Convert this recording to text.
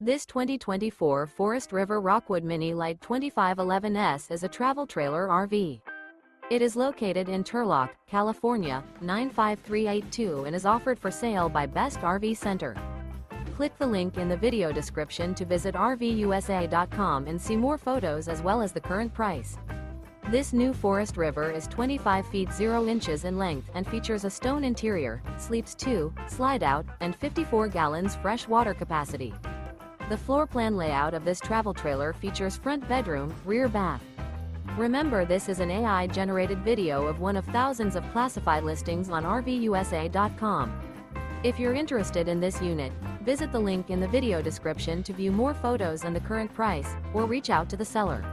This 2024 Forest River Rockwood Mini Lite 2511S is a travel trailer RV. It is located in Turlock, California, 95382 and is offered for sale by Best RV Center. Click the link in the video description to visit RVUSA.com and see more photos as well as the current price. This new Forest River is 25 feet 0 inches in length and features a stone interior, sleeps 2, slide-out, and 54 gallons fresh water capacity. The floor plan layout of this travel trailer features front bedroom, rear bath. Remember, this is an AI-generated video of one of thousands of classified listings on RVUSA.com. If you're interested in this unit, visit the link in the video description to view more photos and the current price, or reach out to the seller.